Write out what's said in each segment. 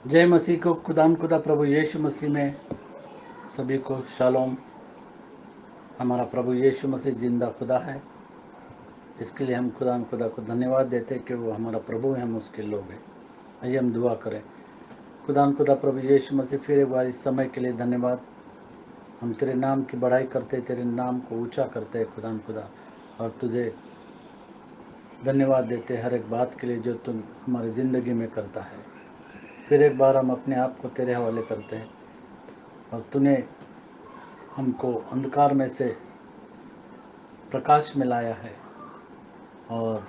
जय मसीह को खुदा प्रभु यीशु मसीह में सभी को शालोम। हमारा प्रभु यीशु मसीह जिंदा खुदा है, इसके लिए हम खुदा को धन्यवाद देते हैं कि वो हमारा प्रभु है, हम उसके लोग हैं। आइए हम दुआ करें। खुदा प्रभु यीशु मसीह फिर एक बार इस समय के लिए धन्यवाद। हम तेरे नाम की बढ़ाई करते, तेरे नाम को ऊंचा करते हैं खुदा, और तुझे धन्यवाद देते हर एक बात के लिए जो तुम हमारी ज़िंदगी में करता है। फिर एक बार हम अपने आप को तेरे हवाले करते हैं, और तूने हमको अंधकार में से प्रकाश में लाया है और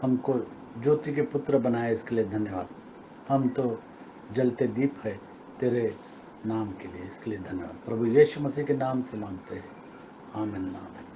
हमको ज्योति के पुत्र बनाया, इसके लिए धन्यवाद। हम तो जलते दीप है तेरे नाम के लिए, इसके लिए धन्यवाद। प्रभु यीशु मसीह के नाम से मांगते हैं, आमीन आमीन।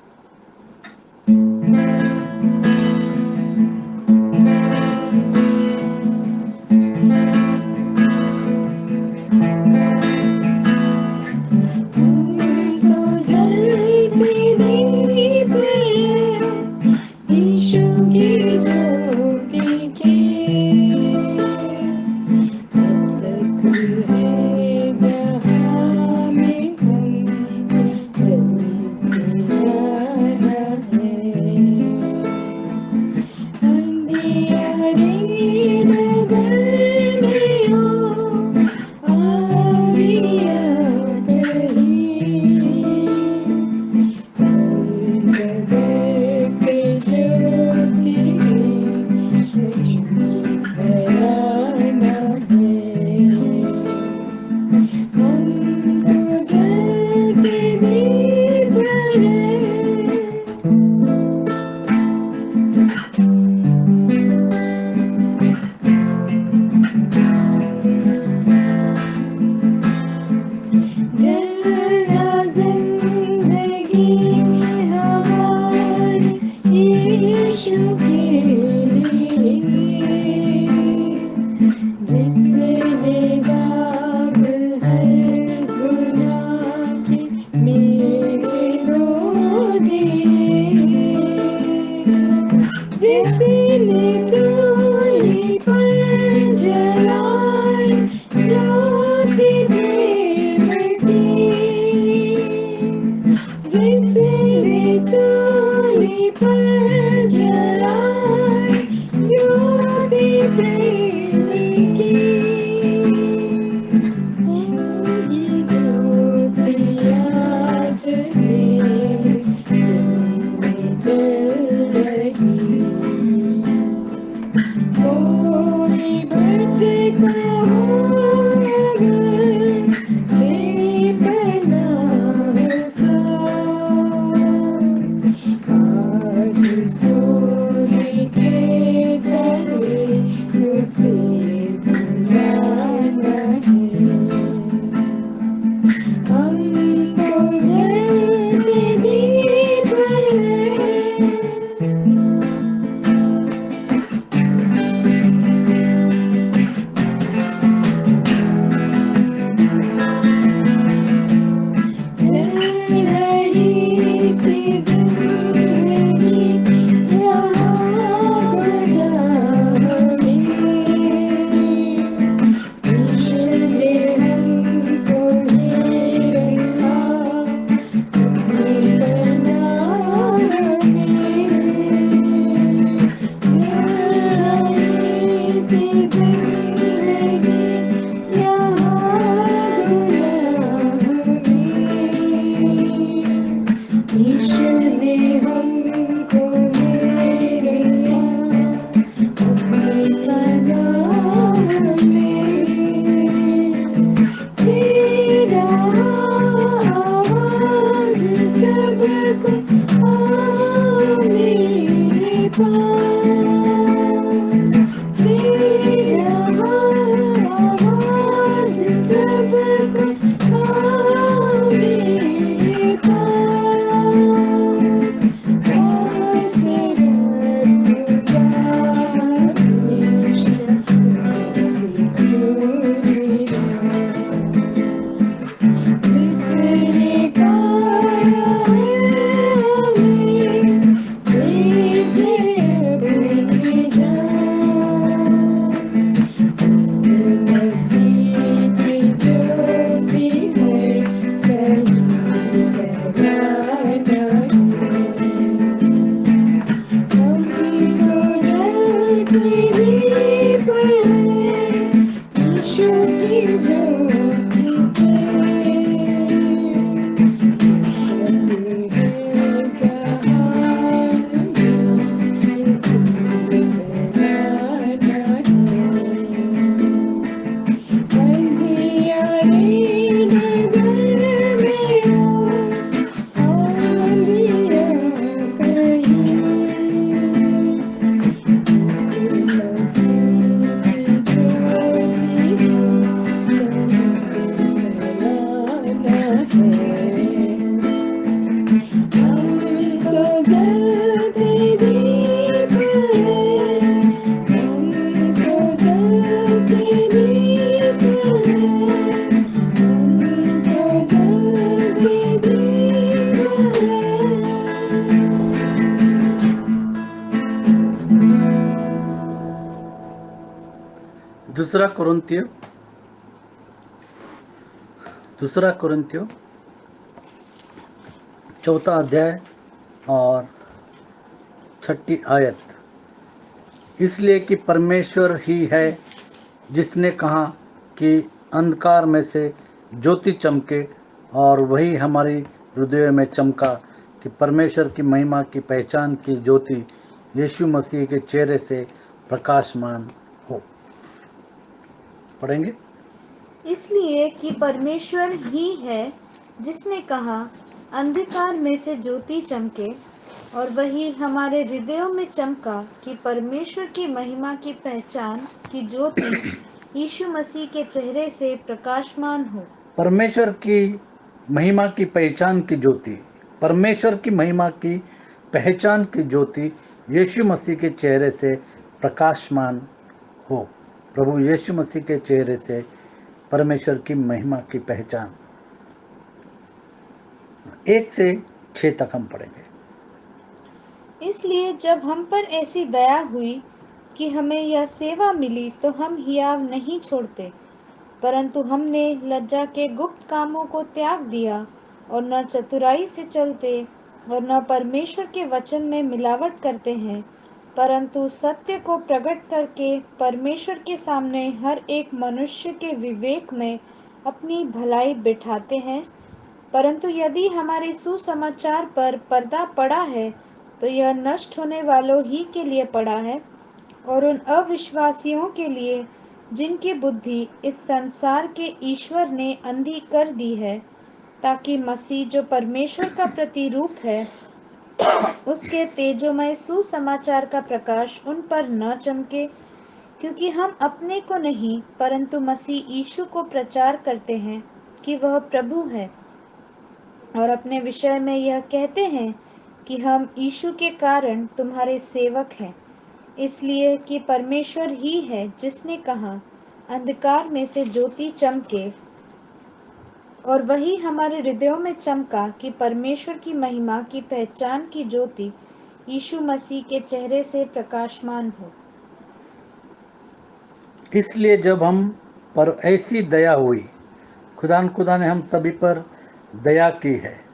दूसरा कुरिन्थियों चौथा अध्याय और 6 आयत। इसलिए कि परमेश्वर ही है जिसने कहा कि अंधकार में से ज्योति चमके, और वही हमारी हृदय में चमका कि परमेश्वर की महिमा की पहचान की ज्योति यीशु मसीह के चेहरे से प्रकाशमान हो। पढ़ेंगे। इसलिए कि परमेश्वर ही है जिसने कहा अंधकार में से ज्योति चमके, और वही हमारे हृदयों में चमका कि परमेश्वर की महिमा की पहचान की ज्योति यीशु मसीह के चेहरे से प्रकाशमान हो। परमेश्वर की महिमा की पहचान की ज्योति, परमेश्वर की महिमा की पहचान की ज्योति यीशु मसीह के चेहरे से प्रकाशमान हो। प्रभु यीशु मसीह के चेहरे से परमेश्वर की महिमा की पहचान। 1 से 6 तक हम पढ़ेंगे। इसलिए जब हम पर ऐसी दया हुई कि हमें यह सेवा मिली, तो हम हियाव नहीं छोड़ते, परंतु हमने लज्जा के गुप्त कामों को त्याग दिया, और न चतुराई से चलते और न परमेश्वर के वचन में मिलावट करते हैं, परंतु सत्य को प्रकट करके परमेश्वर के सामने हर एक मनुष्य के विवेक में अपनी भलाई बिठाते हैं। परंतु यदि हमारे सुसमाचार पर पर्दा पड़ा है, तो यह नष्ट होने वालों ही के लिए पड़ा है, और उन अविश्वासियों के लिए जिनकी बुद्धि इस संसार के ईश्वर ने अंधी कर दी है, ताकि मसीह जो परमेश्वर का प्रतिरूप है, उसके तेजोमय सुसमाचार का प्रकाश उन पर न चमके। क्योंकि हम अपने को नहीं, परंतु मसीह यीशु को प्रचार करते हैं कि वह प्रभु है, और अपने विषय में यह कहते हैं कि हम यीशु के कारण तुम्हारे सेवक हैं। इसलिए कि परमेश्वर ही है जिसने कहा अंधकार में से ज्योति चमके, और वही हमारे हृदयों में चमका कि परमेश्वर की महिमा की पहचान की ज्योति यीशु मसीह के चेहरे से प्रकाशमान हो। इसलिए जब हम पर ऐसी दया हुई, खुदा ने हम सभी पर दया की है।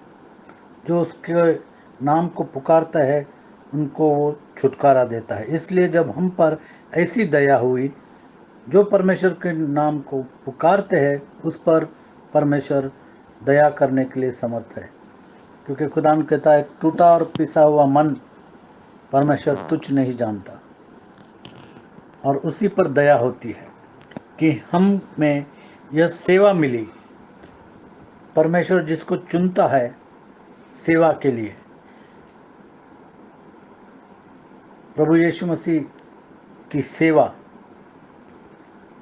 जो उसके नाम को पुकारता है उनको वो छुटकारा देता है। इसलिए जब हम पर ऐसी दया हुई, जो परमेश्वर के नाम को पुकारते हैं उस पर परमेश्वर दया करने के लिए समर्थ है। क्योंकि खुदा कहता है, टूटा और पिसा हुआ मन परमेश्वर तुच्छ नहीं जानता। और उसी पर दया होती है कि हम में यह सेवा मिली। परमेश्वर जिसको चुनता है सेवा के लिए, प्रभु यीशु मसीह की सेवा,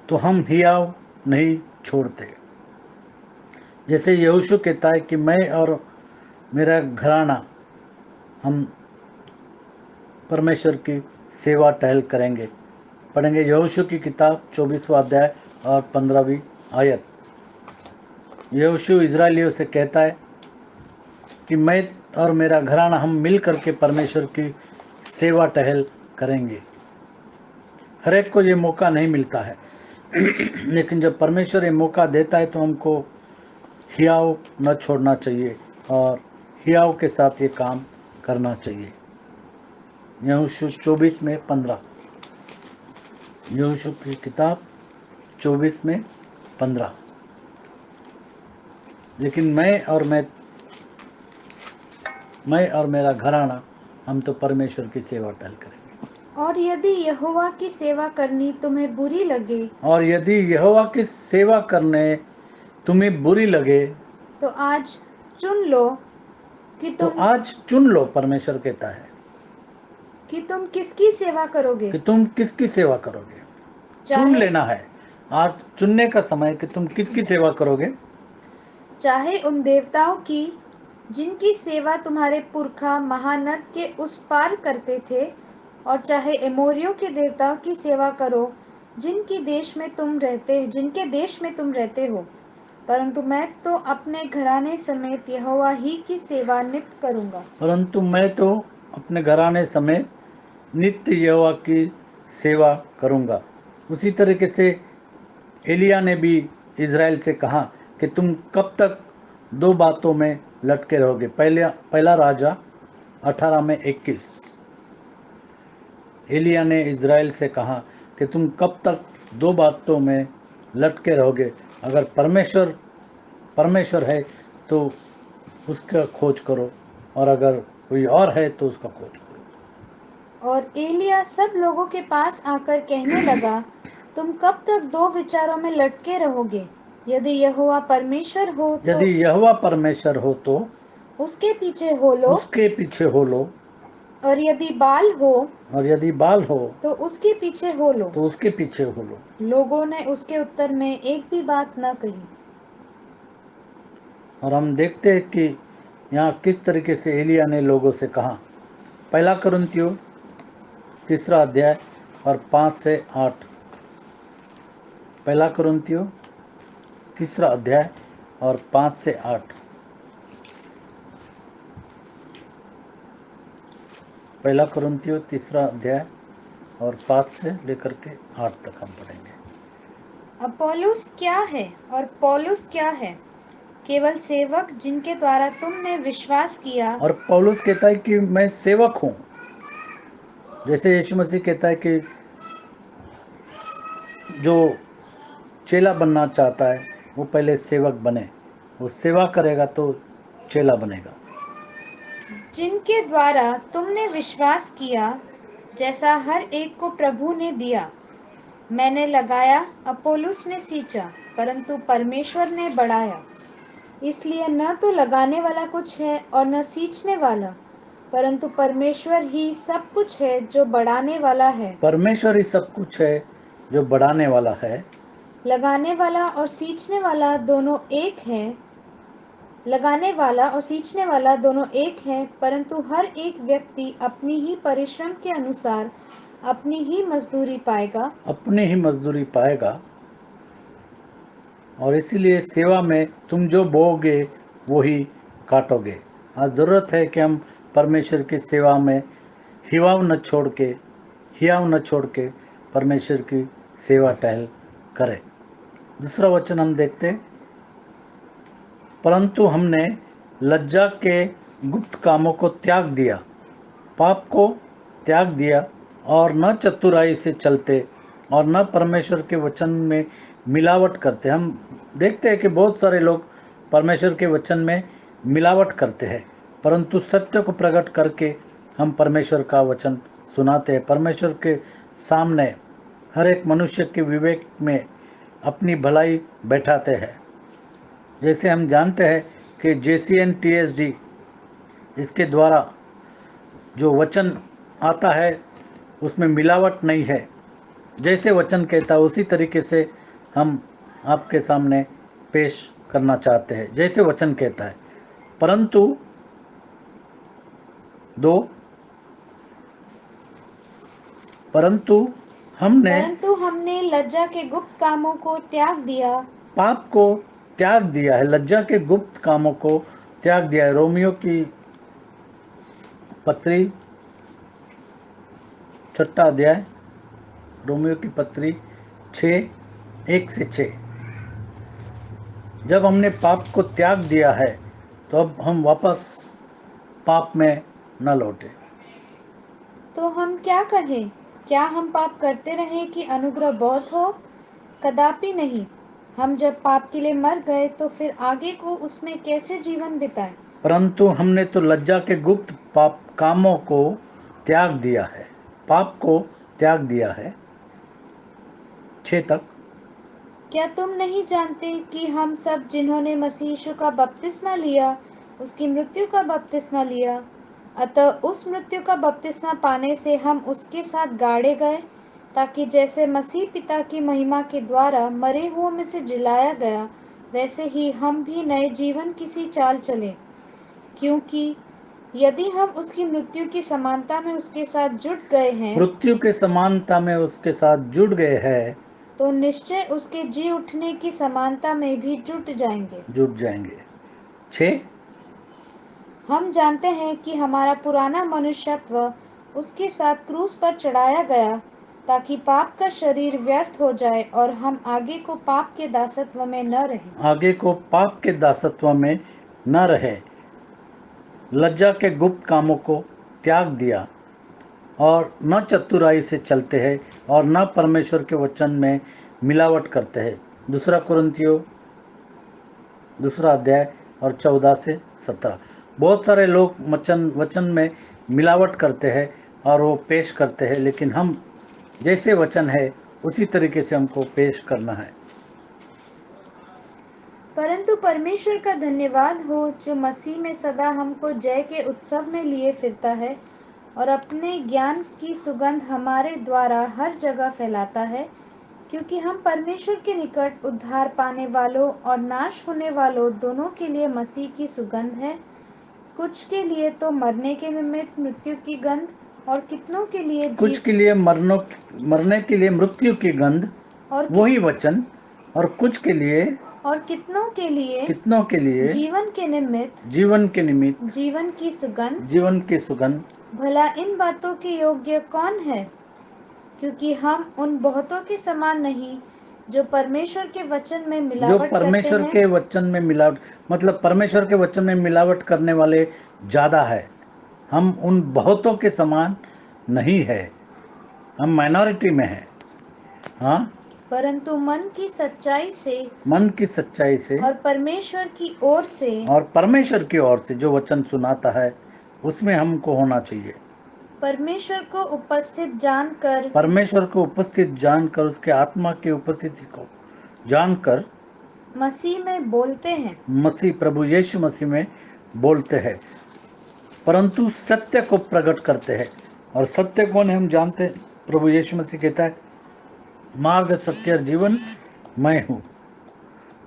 तो हम हियाव नहीं छोड़ते। जैसे यहोशू कहता है कि मैं और मेरा घराना हम परमेश्वर की सेवा टहल करेंगे। पढ़ेंगे यहोशू की किताब 24वां अध्याय और 15वीं आयत। यहोशू इजराइलियों से कहता है कि मैं और मेरा घराना हम मिल करके परमेश्वर की सेवा टहल करेंगे। हर एक को ये मौका नहीं मिलता है लेकिन जब परमेश्वर ये मौका देता है तो हमको हियाव न छोड़ना चाहिए और हियाव के साथ ये काम करना चाहिए। यहोशू 24 में 15, यहोशू की किताब 24 में 15। लेकिन मैं और मेरा घराना हम तो परमेश्वर की सेवा टहल करेंगे। और यदि यहोवा की सेवा करनी तुम्हें बुरी लगे, और यदि यहोवा की सेवा करने तुम्हें बुरी लगे, तो आज चुन लो कि परमेश्वर कहता है कि तुम किसकी सेवा करोगे। कि तुम किसकी सेवा करोगे। चुन लेना है। आज चुनने का समय कि तुम किसकी सेवा करोगे। चाहे उन देवताओं की जिनकी सेवा तुम्हारे पुरखा महानद के उस पार करते थे, और चाहे एमोरियों के देवताओं की सेवा करो जिनके देश में तुम रहते हो। परंतु मैं तो अपने घराने समेत यहोवा ही की सेवा नित्य करूंगा। परंतु मैं तो अपने घराने समेत नित्य यहोवा की सेवा करूंगा। उसी तरीके से एलिया ने भी इज़राइल से कहा कि तुम कब तक दो बातों में लटके रहोगे। पहला राजा 18 में 21। एलिया ने इज़राइल से कहा कि तुम कब तक दो बातों में लटके रहोगे। अगर परमेश्वर है तो उसका खोज करो, और अगर कोई और है तो उसका खोज करो। और एलिया सब लोगों के पास आकर कहने लगा, तुम कब तक दो विचारों में लटके रहोगे? यदि यहोवा परमेश्वर हो तो यदि यहोवा परमेश्वर हो तो उसके पीछे हो लो, उसके पीछे हो लो, और यदि बाल हो और यदि बाल हो तो उसके पीछे हो लो। तो उसके पीछे हो लो। लोगों ने उसके उत्तर में एक भी बात न कही। और हम देखते हैं कि यहाँ किस तरीके से एलिया ने लोगों से कहा। पहला कुरिन्थियों 3 अध्याय और 5 से 8। पहला कुरिन्थियों 3 अध्याय और 5 से 8। पहला कुरिन्थियों 3 अध्याय और 5 से लेकर के 8 तक हम पढ़ेंगे। अपोलोस क्या है और पौलुस क्या है? केवल सेवक जिनके द्वारा तुमने विश्वास किया। और पौलुस कहता है कि मैं सेवक हूँ, जैसे यीशु मसीह कहता है कि जो चेला बनना चाहता है वो पहले सेवक बने, वो सेवा करेगा तो चेला बनेगा। जिनके द्वारा तुमने विश्वास किया, जैसा हर एक को प्रभु ने दिया। मैंने लगाया, अपोलोस ने सींचा, परंतु परमेश्वर ने बढ़ाया। इसलिए न तो लगाने वाला कुछ है और न सींचने वाला, परंतु परमेश्वर ही सब कुछ है जो बढ़ाने वाला है। परमेश्वर ही सब कुछ है जो बढ़ाने वाला है। लगाने वाला और सींचने वाला दोनों एक है। लगाने वाला और सींचने वाला दोनों एक है, परंतु हर एक व्यक्ति अपनी ही परिश्रम के अनुसार अपनी ही मजदूरी पाएगा। अपनी ही मजदूरी पाएगा। और इसीलिए सेवा में तुम जो बोओगे वो ही काटोगे। आज ज़रूरत है कि हम परमेश्वर की सेवा में हियाव न छोड़ के परमेश्वर की सेवा टहल करें। दूसरा वचन हम देखते, परंतु हमने लज्जा के गुप्त कामों को त्याग दिया, पाप को त्याग दिया, और न चतुराई से चलते और न परमेश्वर के वचन में मिलावट करते। हम देखते हैं कि बहुत सारे लोग परमेश्वर के वचन में मिलावट करते हैं, परंतु सत्य को प्रकट करके हम परमेश्वर का वचन सुनाते हैं। परमेश्वर के सामने हर एक मनुष्य के विवेक में अपनी भलाई बैठाते हैं। जैसे हम जानते हैं कि JCN TSD इसके द्वारा जो वचन आता है उसमें मिलावट नहीं है। जैसे वचन कहता है उसी तरीके से हम आपके सामने पेश करना चाहते हैं, जैसे वचन कहता है। परंतु हमने लज्जा के गुप्त कामों को त्याग दिया। पाप को त्याग दिया है, लज्जा के गुप्त कामों को त्याग दिया है। रोमियो की पत्री 6 अध्याय, रोमियो की पत्री 1 से 6। जब हमने पाप को त्याग दिया है तो अब हम वापस पाप में न लौटे। तो हम क्या कहें? क्या हम पाप करते रहें कि अनुग्रह बहुत हो? कदापि नहीं। हम जब पाप के लिए मर गए तो फिर आगे को उसमें कैसे जीवन बिताएं? परंतु हमने तो लज्जा के गुप्त पाप कामों को त्याग दिया है, पाप को त्याग दिया है। 6 तक। क्या तुम नहीं जानते कि हम सब जिन्होंने मसीह यीशु का बपतिस्मा लिया, उसकी मृत्यु का बपतिस्मा लिया? अतः उस मृत्यु का बपतिस्मा पाने से हम उसके साथ गाड़े गए, ताकि जैसे मसीह पिता की महिमा के द्वारा मरे हुओं में से जिलाया गया, वैसे ही हम भी नए जीवन की सी चाल चलें। क्योंकि यदि हम उसकी मृत्यु की समानता में उसके साथ जुट गए हैं, मृत्यु के समानता में उसके साथ जुड़ गए हैं, तो निश्चय उसके जी उठने की समानता में भी जुट जाएंगे। 6। हम जानते हैं कि हमारा पुराना मनुष्यत्व उसके साथ क्रूस पर चढ़ाया गया, ताकि पाप का शरीर व्यर्थ हो जाए और हम आगे को पाप के दासत्व में न रहें। आगे को पाप के दासत्व में न रहे, लज्जा के गुप्त कामों को त्याग दिया और न चतुराई से चलते हैं और न परमेश्वर के वचन में मिलावट करते हैं। दूसरा कुरिन्थियों 2 अध्याय और 14 से 17। बहुत सारे लोग वचन में मिलावट करते हैं और वो पेश करते हैं, लेकिन हम जैसे वचन है उसी तरीके से हमको पेश करना है। परंतु परमेश्वर का धन्यवाद हो जो मसीह में सदा हमको जय के उत्सव में लिए फिरता है और अपने ज्ञान की सुगंध हमारे द्वारा हर जगह फैलाता है, क्योंकि हम परमेश्वर के निकट उद्धार पाने वालों और नाश होने वालों दोनों के लिए मसीह की सुगंध है। कुछ के लिए तो मरने के निमित्त मृत्यु की गंध और कितनों के लिए कुछ के लिए मरने के लिए मृत्यु की गंध, और वही वचन, और कुछ के लिए और कितनों के लिए जीवन के निमित्त जीवन की सुगंध। भला इन बातों के योग्य कौन है? क्योंकि हम उन बहुतों के समान नहीं जो परमेश्वर के वचन में मिलावट मतलब परमेश्वर के वचन में मिलावट करने वाले ज्यादा है। हम उन बहुतों के समान नहीं है, हम माइनॉरिटी में है। हाँ, परंतु मन की सच्चाई से और परमेश्वर की ओर से जो वचन सुनाता है उसमें हमको होना चाहिए। परमेश्वर को उपस्थित जानकर उसके आत्मा की उपस्थिति को जानकर मसीह में बोलते हैं, प्रभु यीशु मसीह में बोलते हैं, परंतु सत्य को प्रकट करते हैं। और सत्य कौन है हम जानते हैं। प्रभु यीशु मसीह कहता है, मार्ग, सत्य और जीवन मैं हूँ।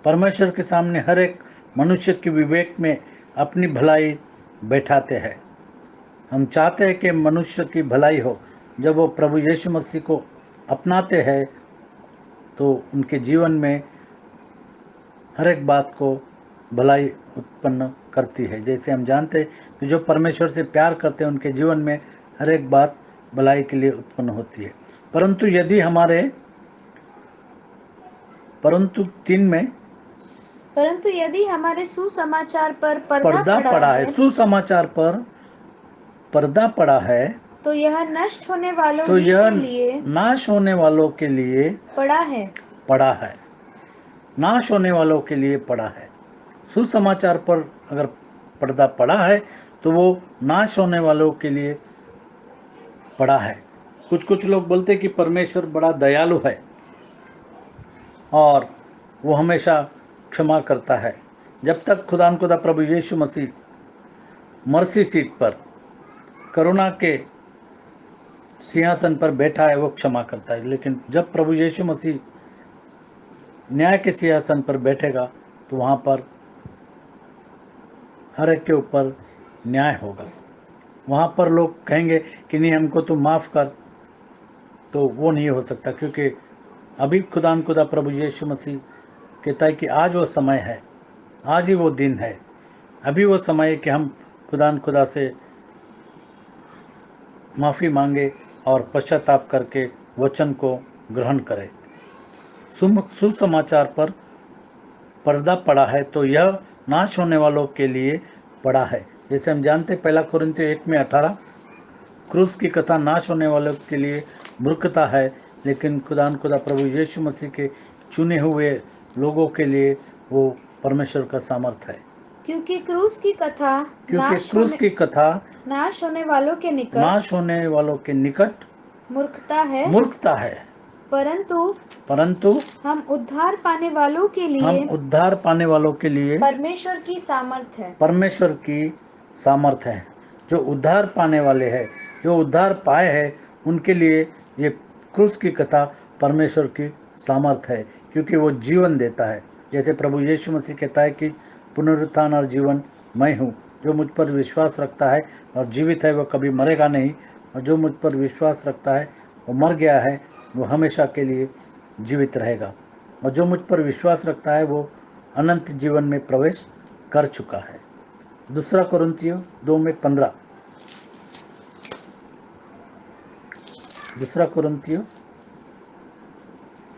परमेश्वर के सामने हर एक मनुष्य के विवेक में अपनी भलाई बैठाते हैं। हम चाहते हैं कि मनुष्य की भलाई हो। जब वो प्रभु यीशु मसीह को अपनाते हैं तो उनके जीवन में हर एक बात को भलाई उत्पन्न करती है। जैसे हम जानते हैं कि जो परमेश्वर से प्यार करते हैं उनके जीवन में हर एक बात भलाई के लिए उत्पन्न होती है। परंतु यदि हमारे सुसमाचार पर पर्दा पड़ा है, सुसमाचार पर पर्दा पड़ा है, तो यह नाश होने वालों के लिए पड़ा है। नाश होने वालों के लिए पड़ा है। सुसमाचार पर अगर पर्दा पड़ा है तो वो नाश होने वालों के लिए पड़ा है। कुछ लोग बोलते हैं कि परमेश्वर बड़ा दयालु है और वो हमेशा क्षमा करता है। जब तक खुदा प्रभु यीशु मसीह मर्सी सीट पर, करुणा के सिंहासन पर बैठा है, वो क्षमा करता है। लेकिन जब प्रभु यीशु मसीह न्याय के सिंहासन पर बैठेगा तो वहाँ पर हर एक के ऊपर न्याय होगा। वहाँ पर लोग कहेंगे कि नहीं, हमको तो माफ़ कर, तो वो नहीं हो सकता, क्योंकि अभी खुदा प्रभु यीशु मसीह कहता है कि आज वो समय है, आज ही वो दिन है, अभी वो समय है कि हम खुदा से माफ़ी मांगे और पश्चाताप करके वचन को ग्रहण करें। सुसमाचार पर पर्दा पड़ा है तो यह नाश होने वालों के लिए पड़ा है। जैसे हम जानते हैं 1 कुरिन्थियों 1:18, क्रूस की कथा नाश होने वालों के लिए मूर्खता है, लेकिन खुदा प्रभु यीशु मसीह के चुने हुए लोगों के लिए वो परमेश्वर का सामर्थ है। क्योंकि क्रूस की कथा नाश होने वालों के निकट मूर्खता है। परंतु हम उद्धार पाने वालों के लिए परमेश्वर की सामर्थ है। जो उद्धार पाने वाले हैं, जो उद्धार पाए हैं, उनके लिए ये क्रूस की कथा परमेश्वर की सामर्थ है, क्योंकि वो जीवन देता है। जैसे प्रभु यीशु मसीह कहता है कि पुनरुत्थान और जीवन मैं हूँ। जो मुझ पर विश्वास रखता है और जीवित है वो कभी मरेगा नहीं, और जो मुझ पर विश्वास रखता है वो मर गया है वो हमेशा के लिए जीवित रहेगा, और जो मुझ पर विश्वास रखता है वो अनंत जीवन में प्रवेश कर चुका है। 2 कुरिन्थियों 2:15, 2 कुरिन्थियों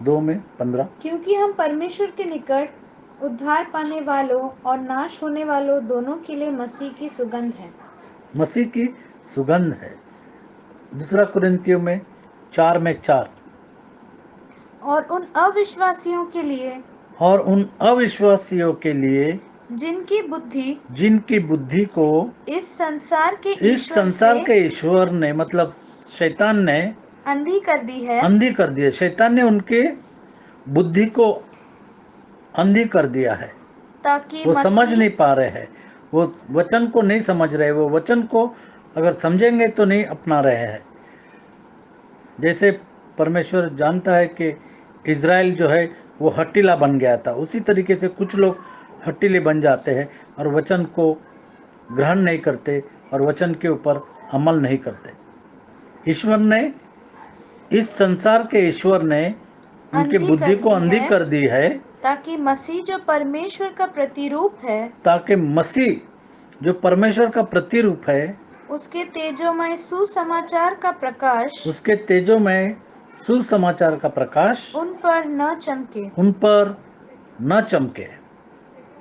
2:15। क्योंकि हम परमेश्वर के निकट उद्धार पाने वालों और नाश होने वालों दोनों के लिए मसीह की सुगंध है। मसीह की सुगंध है। 2 कुरिन्थियों में 4:4। और उन अविश्वासियों के लिए और उन अविश्वासियों के लिए जिनकी बुद्धि को इस संसार के इस संसार के ईश्वर ने, मतलब शैतान ने, अंधी कर दी है, अंधी कर दी है। शैतान ने उनके बुद्धि को अंधी कर दिया है। ताकि वो समझ नहीं पा रहे हैं, वो वचन को नहीं समझ रहे, वो वचन को अगर समझेंगे तो नहीं अपना रहे हैं। जैसे परमेश्वर जानता है कि इज़राइल जो है वो हट्टीला बन गया था, उसी तरीके से कुछ लोग हट्टीले बन जाते हैं और वचन को ग्रहण नहीं करते और वचन के ऊपर अमल नहीं करते। ईश्वर ने, इस संसार के ईश्वर ने उनकी बुद्धि को अंधी कर दी है, ताकि मसीह जो परमेश्वर का प्रतिरूप है, ताकि मसीह जो परमेश्वर का प्रतिरूप है, उसके तेजोमय सुसमाचार का प्रकाश, उसके तेजोमय सुसमाचार का प्रकाश उन पर न चमके, उन पर न चमके।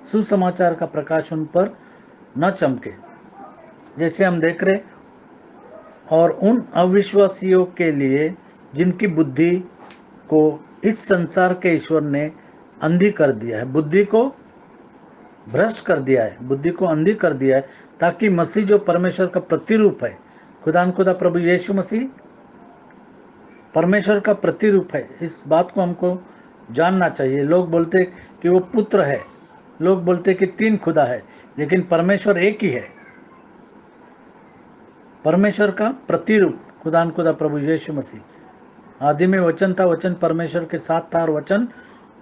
सुसमाचार का प्रकाश उन पर न चमके। जैसे हम देख रहे, और उन अविश्वासियों के लिए जिनकी बुद्धि को इस संसार के ईश्वर ने अंधी कर दिया है, बुद्धि को भ्रष्ट कर दिया है, बुद्धि को अंधी कर दिया है, ताकि मसीह जो परमेश्वर का प्रतिरूप है, खुदा प्रभु यीशु मसीह परमेश्वर का प्रतिरूप है। इस बात को हमको जानना चाहिए। लोग बोलते कि वो पुत्र है, लोग बोलते कि 3 खुदा है, लेकिन परमेश्वर एक ही है। परमेश्वर का प्रतिरूप खुदा प्रभु यीशु मसीह। आदि में वचन था, वचन परमेश्वर के साथ था और वचन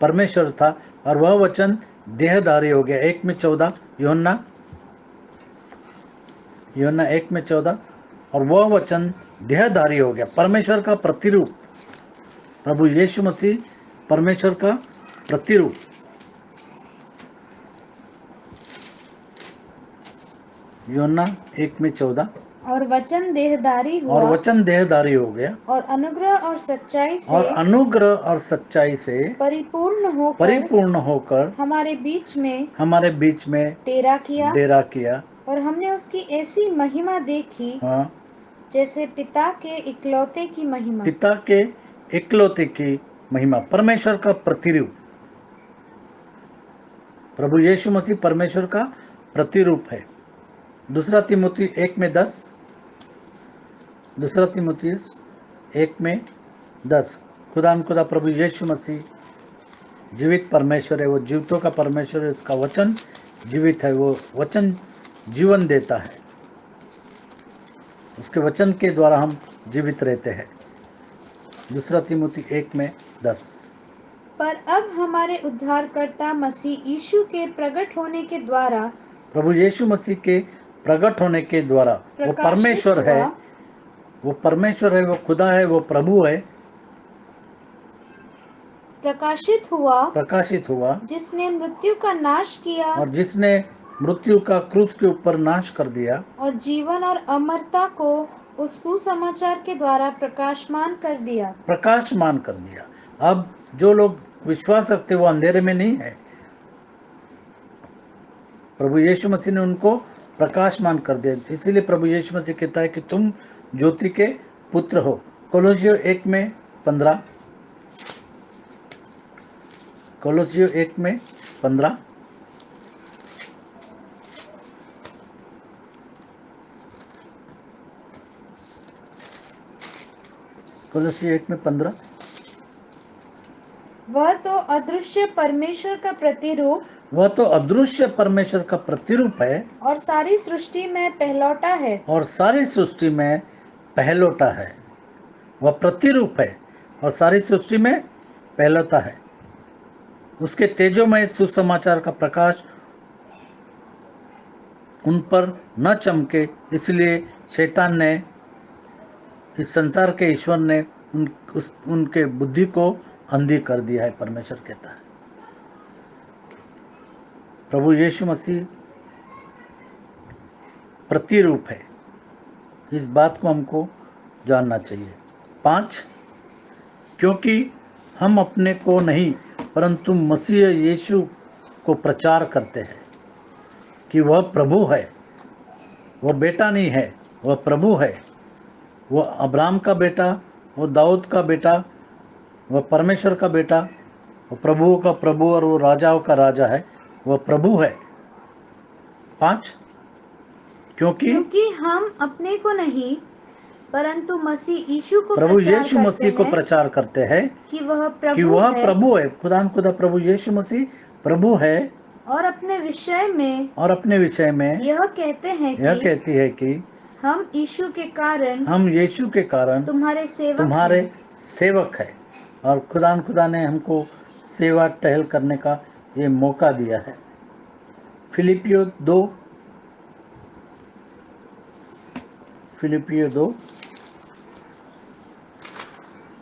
परमेश्वर था, और वह वचन देहधारी हो गया। 1:14, यूहन्ना 1:14। और वह वचन देहधारी हो गया। परमेश्वर का प्रतिरूप प्रभु यीशु मसीह, परमेश्वर का प्रतिरूप। यूहन्ना 1:14। और वचन देहधारी हुआ, और वचन देहधारी हो गया, और अनुग्रह और सच्चाई से परिपूर्ण होकर हमारे बीच में डेरा किया। और हमने उसकी ऐसी महिमा देखी, हाँ, जैसे पिता के इकलौते की महिमा। पिता के इकलौते की महिमा। परमेश्वर का प्रतिरूप प्रभु यीशु मसीह परमेश्वर का प्रतिरूप है। 2 तीमुथी 1:10। 2 तीमुथी 1:10। खुदा प्रभु यीशु मसीह जीवित परमेश्वर है, वो जीवितों का परमेश्वर है। इसका वचन जीवित है, वो वचन जीवन देता है। उसके वचन के द्वारा हम जीवित रहते हैं। 2 तीमुथी 1:10। पर अब हमारे उद्धारकर्ता मसीह यीशु के प्रकट होने के द्वारा, प्रभु यीशु मसीह के प्रकट होने के द्वारा, वो परमेश्वर है, वो परमेश्वर है, वो खुदा है, वो प्रभु है, प्रकाशित हुआ, जिसने मृत्यु का नाश किया, और जिसने मृत्यु का क्रूस के ऊपर नाश कर दिया, और जीवन और अमरता को उस सुसमाचार के द्वारा प्रकाशमान कर दिया। अब जो लोग विश्वास रखते वो अंधेरे में नहीं है। प्रभु यीशु मसीह ने उनको प्रकाशमान कर दिया। इसीलिए प्रभु यीशु मसीह कहता है कि तुम ज्योति के पुत्र हो। कोलोसियों 1:15। कोलोसियों 1:15। कोलोसियों 1:15। वह तो अदृश्य परमेश्वर का प्रतिरूप, वह तो अदृश्य परमेश्वर का प्रतिरूप है, और सारी सृष्टि में पहलौठा है, और सारी सृष्टि में पहलौठा है। वह प्रतिरूप है और सारी सृष्टि में पहलौठा है। उसके तेजोमय सुसमाचार का प्रकाश उन पर न चमके, इसलिए शैतान ने, इस संसार के ईश्वर ने उनके बुद्धि को अंधी कर दिया है। परमेश्वर कहता है प्रभु यीशु मसीह प्रतिरूप है। इस बात को हमको जानना चाहिए। 5, क्योंकि हम अपने को नहीं परंतु मसीह यीशु को प्रचार करते हैं कि वह प्रभु है, वह बेटा नहीं है, वह प्रभु है, वह अब्राहम का बेटा, वह दाऊद का बेटा, वह परमेश्वर का बेटा, वह प्रभुओं का प्रभु और वो राजाओं का राजा है, वह प्रभु है। 5 क्योंकि हम अपने को नहीं परंतु मसीह यीशु को प्रभु प्रचार यीशु मसीह को करते हैं प्रचार करते हैं कि वह कि प्रभु वह है, प्रभु है। खुदा प्रभु यीशु मसीह प्रभु है और अपने विषय में यह कहती है कि हम यीशु के कारण तुम्हारे सेवक है। और खुदा ने हमको सेवा टहल करने का ये मौका दिया है। फिलिपियो 2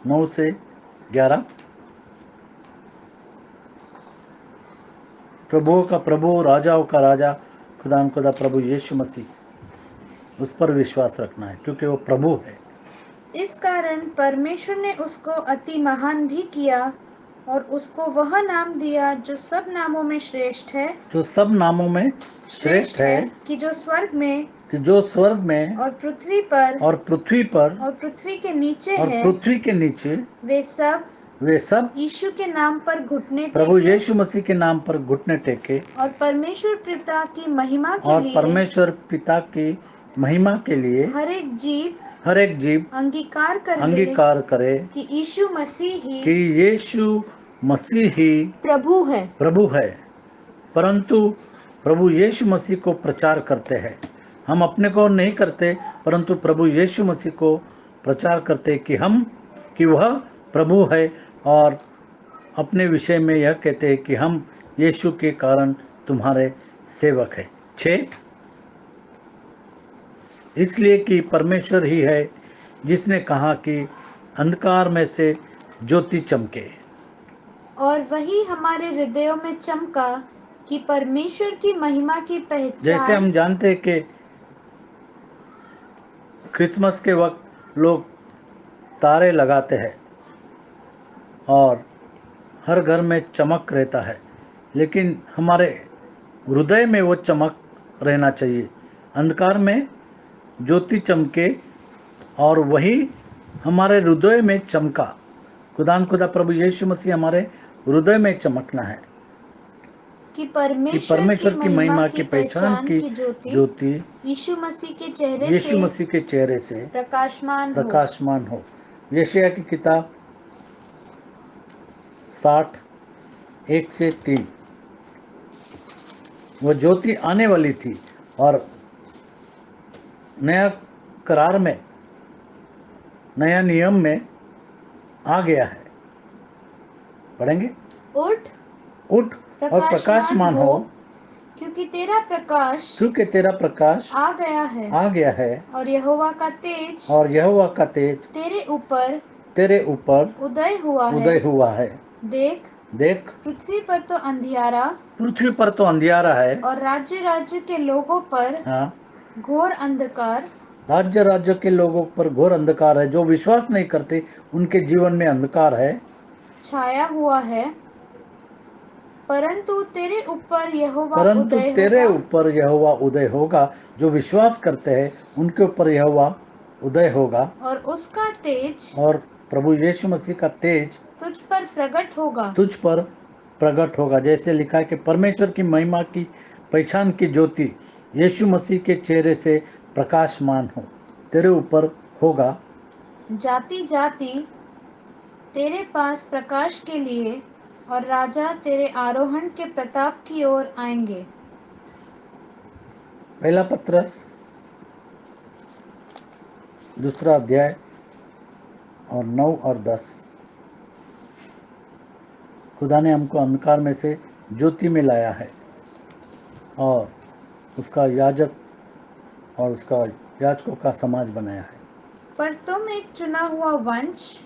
9 से 11। प्रभुओं का प्रभु, राजाओं का राजा, खुदा प्रभु यीशु मसीह, उस पर विश्वास रखना है क्योंकि वो प्रभु है। इस कारण परमेश्वर ने उसको अति महान भी किया और उसको वह नाम दिया जो सब नामों में श्रेष्ठ है, जो सब नामों में श्रेष्ठ है, कि जो स्वर्ग में और पृथ्वी पर और पृथ्वी पृथ्वी के नीचे वे सब यीशु के नाम पर घुटने प्रभु यीशु मसीह के नाम पर घुटने टेके और परमेश्वर पिता की महिमा के लिए हर एक जीव अंगीकार करे कि यीशु मसीह ही प्रभु है। परंतु प्रभु यीशु मसीह को प्रचार करते हैं। हम अपने को नहीं करते परंतु प्रभु यीशु मसीह को प्रचार करते कि वह प्रभु है, और अपने विषय में यह कहते हैं कि हम यीशु के कारण तुम्हारे सेवक हैं। 6 इसलिए कि परमेश्वर ही है जिसने कहा कि अंधकार में से ज्योति चमके, और वही हमारे हृदयों में चमका कि परमेश्वर की महिमा की पहचान। जैसे हम जानते हैं कि क्रिसमस के वक्त लोग तारे लगाते हैं और हर घर में चमक रहता है, लेकिन हमारे हृदय में वो चमक रहना चाहिए। अंधकार में ज्योति चमके और वही हमारे हृदय में चमका। खुदा प्रभु यीशु मसीह हमारे हृदय में चमकना है कि परमेश्वर की महिमा की पहचान की ज्योति यीशु मसीह के चेहरे से प्रकाशमान हो। यशायाह की किताब 60 1 से 3। वो ज्योति आने वाली थी और नया करार में, नया नियम में आ गया है। पढ़ेंगे। उठ और प्रकाशमान हो क्योंकि तेरा प्रकाश आ गया है और यहोवा का तेज तेरे ऊपर उदय हुआ है। देख पृथ्वी पर तो अंधियारा है और राज्य के लोगों पर घोर अंधकार। राज्य के लोगों पर घोर अंधकार है। जो विश्वास नहीं करते उनके जीवन में अंधकार है, छाया हुआ है। परंतु तेरे ऊपर यहोवा उदय होगा। जो विश्वास करते हैं उनके ऊपर यहोवा उदय होगा और उसका तेज, और प्रभु यीशु मसीह का तेज तुझ पर प्रकट होगा। जैसे लिखा है कि परमेश्वर की महिमा की पहचान की ज्योति यीशु मसीह के चेहरे से प्रकाशमान हो तेरे ऊपर होगा। जाति तेरे पास प्रकाश के लिए और राजा तेरे आरोहण के प्रताप की ओर आएंगे। पहला पत्रस 2 अध्याय और 9 और 10। खुदा ने हमको अंधकार में से ज्योति में लाया है और उसका याजक और उसका याजकों का समाज बनाया है। पर तुम एक चुना हुआ वंश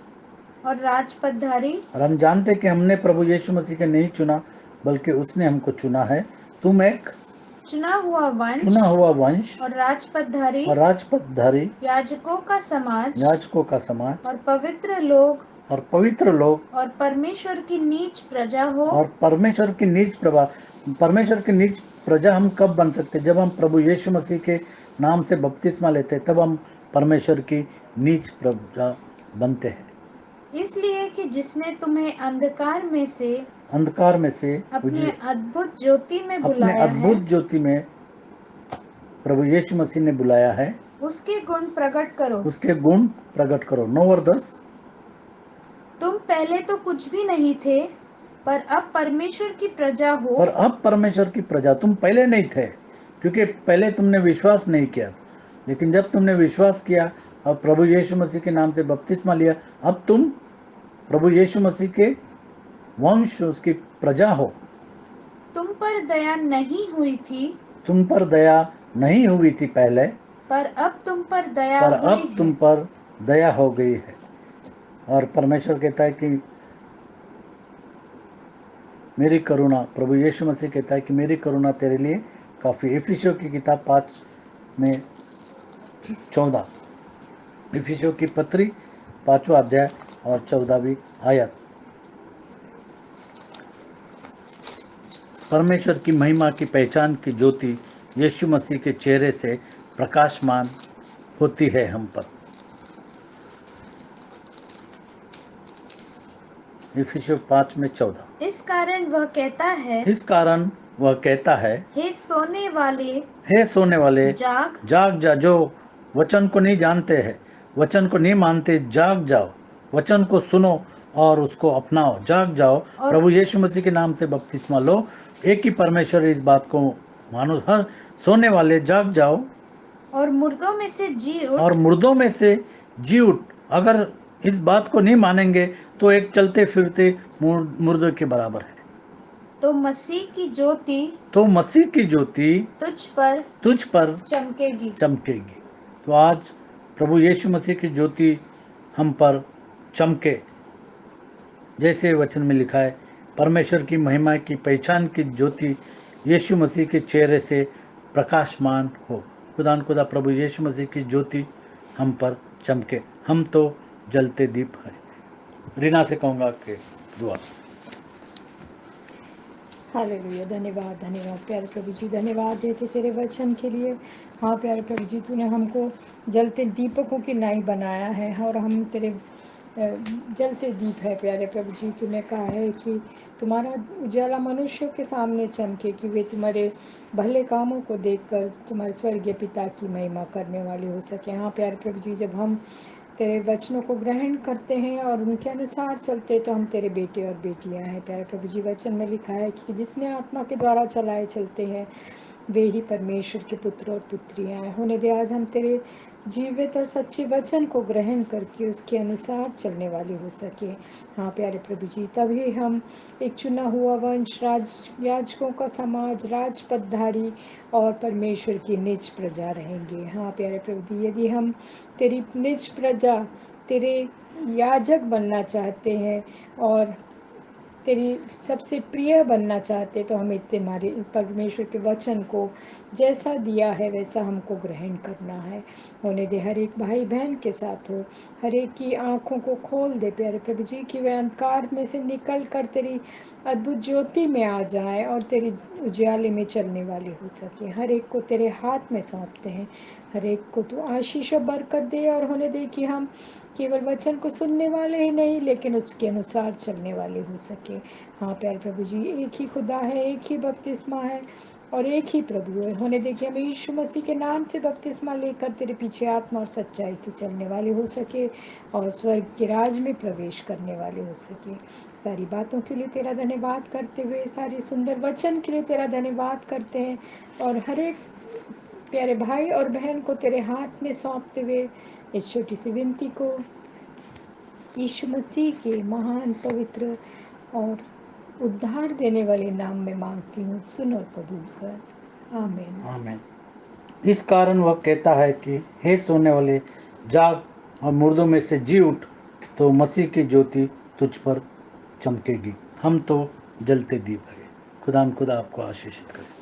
और राजपदधारी। और हम जानते कि हमने प्रभु यीशु मसीह के नहीं चुना बल्कि उसने हमको चुना है। तुम एक चुना हुआ वंश और राजपदधारी याजकों का समाज और पवित्र लोग और पवित्र लोग और परमेश्वर की नीच प्रजा हो। और परमेश्वर की नीच प्रजा हम कब बन सकते हैं? जब हम प्रभु यीशु मसीह के नाम से बपतिस्मा लेते हैं, तब हम परमेश्वर की नीच प्रजा बनते हैं। इसलिए कि जिसने तुम्हें अंधकार में से अपने अद्भुत ज्योति में अपने बुलाया है, अद्भुत ज्योति में प्रभु यीशु मसीह ने बुलाया है, उसके गुण प्रकट करो। उसके गुण प्रकट करो। 9 और 10। तुम पहले तो कुछ भी नहीं थे, पर अब परमेश्वर की प्रजा हो। और अब परमेश्वर की प्रजा। तुम पहले नहीं थे, क्योंकि पहले तुमने विश्वास नहीं किया, लेकिन जब तुमने विश्वास किया और प्रभु यीशु मसीह के नाम से बपतिस्मा लिया, अब तुम प्रभु यीशु मसीह के वंश, उसकी प्रजा हो। तुम पर दया नहीं हुई थी, तुम पर दया नहीं हुई थी पहले, पर अब तुम पर दया पर हुई अब तुम है। पर दया हो गई है। और परमेश्वर कहता है कि मेरी करुणा, प्रभु यीशु मसीह कहता है कि मेरी करुणा तेरे लिए काफ़ी। इफिसियों की किताब 5 में 14, इफिसियों की पत्री 5वां अध्याय और 14वीं आयत। परमेश्वर की महिमा की पहचान की ज्योति यीशु मसीह के चेहरे से प्रकाशमान होती है हम पर। इफिसियों 5 में 14। इस कारण वह कहता है, हे सोने वाले, जाग जा। जो वचन को नहीं जानते हैं, वचन को नहीं मानते, जाग जाओ, वचन को सुनो और उसको अपनाओ। जाग जाओ, प्रभु यीशु मसीह के नाम से बपतिस्मा लो। एक ही परमेश्वर, इस बात को मानो। हर सोने वाले, जाग जाओ और मुर्दों में से जी उठ। अगर इस बात को नहीं मानेंगे तो एक चलते फिरते मुर्दों के बराबर है। तो मसीह की ज्योति तुझ पर चमकेगी। तो आज प्रभु यीशु मसीह की ज्योति हम पर चमके, जैसे वचन में लिखा है, परमेश्वर की महिमा की पहचान की ज्योति यीशु मसीह के चेहरे से प्रकाशमान हो। खुदा प्रभु यीशु मसीह की ज्योति हम पर चमके। हम तो जलते दीप हैं। रीना से कहूँगा कि दुआ। हालेलुया। धन्यवाद प्यारे प्रभु जी, धन्यवाद देते तेरे वचन के लिए। हाँ प्यारे प्रभु जी, तूने हमको जलते दीपकों की नाई बनाया है और हम तेरे जलते दीप है प्यारे प्रभु जी। तूने कहा है कि तुम्हारा उजाला मनुष्यों के सामने चमके, कि वे तुम्हारे भले कामों को देखकर तुम्हारे स्वर्गीय पिता की महिमा करने वाले हो सके। हाँ प्यारे प्रभु जी, जब हम तेरे वचनों को ग्रहण करते हैं और उनके अनुसार चलते तो हम तेरे बेटे और बेटियां हैं। प्यारे प्रभु जी, वचन में लिखा है कि जितने आत्मा के द्वारा चलाए चलते हैं वे ही परमेश्वर के पुत्र और पुत्रियां हैं। होने दे आज हम तेरे जीवित और सच्चे वचन को ग्रहण करके उसके अनुसार चलने वाले हो सके। हाँ प्यारे प्रभु जी, तभी हम एक चुना हुआ वंश, याजकों का समाज, राजपदधारी और परमेश्वर की निज प्रजा रहेंगे। हाँ प्यारे प्रभु जी, यदि हम तेरी निज प्रजा, तेरे याजक बनना चाहते हैं और तेरी सबसे प्रिय बनना चाहते, तो हमें तुम्हारे परमेश्वर के वचन को जैसा दिया है वैसा हमको ग्रहण करना है। होने दे हर एक भाई बहन के साथ हो, हर एक की आँखों को खोल दे प्यारे प्रभु जी, कि वे अंधकार में से निकल कर तेरी अद्भुत ज्योति में आ जाएं और तेरी उजाले में चलने वाले हो सके। हर एक को तेरे हाथ में सौंपते हैं, हर एक को तू आशीष और बरकत दे, और होने दे कि हम केवल वचन को सुनने वाले ही नहीं लेकिन उसके अनुसार चलने वाले हो सके। हाँ प्यारे प्रभु जी, एक ही खुदा है, एक ही बपतिस्मा है और एक ही प्रभु है। होने दे कि हम यीशु मसीह के नाम से बपतिस्मा लेकर तेरे पीछे आत्मा और सच्चाई से चलने वाले हो सके और स्वर्ग के राज में प्रवेश करने वाले हो सके। सारी बातों के लिए तेरा धन्यवाद करते हुए, सारी सुंदर वचन के लिए तेरा धन्यवाद करते हैं, और हर एक प्यारे भाई और बहन को तेरे हाथ में सौंपते हुए इस छोटी सी विनती को यीशु मसीह के महान, पवित्र और उद्धार देने वाले नाम में मांगती हूँ, सुन और कबूल कर। आमीन। आमीन। इस कारण वह कहता है कि हे सोने वाले, जाग और मुर्दों में से जी उठ, तो मसीह की ज्योति तुझ पर चमकेगी। हम तो जलते दीप है। खुदा आपको आशीषित करे।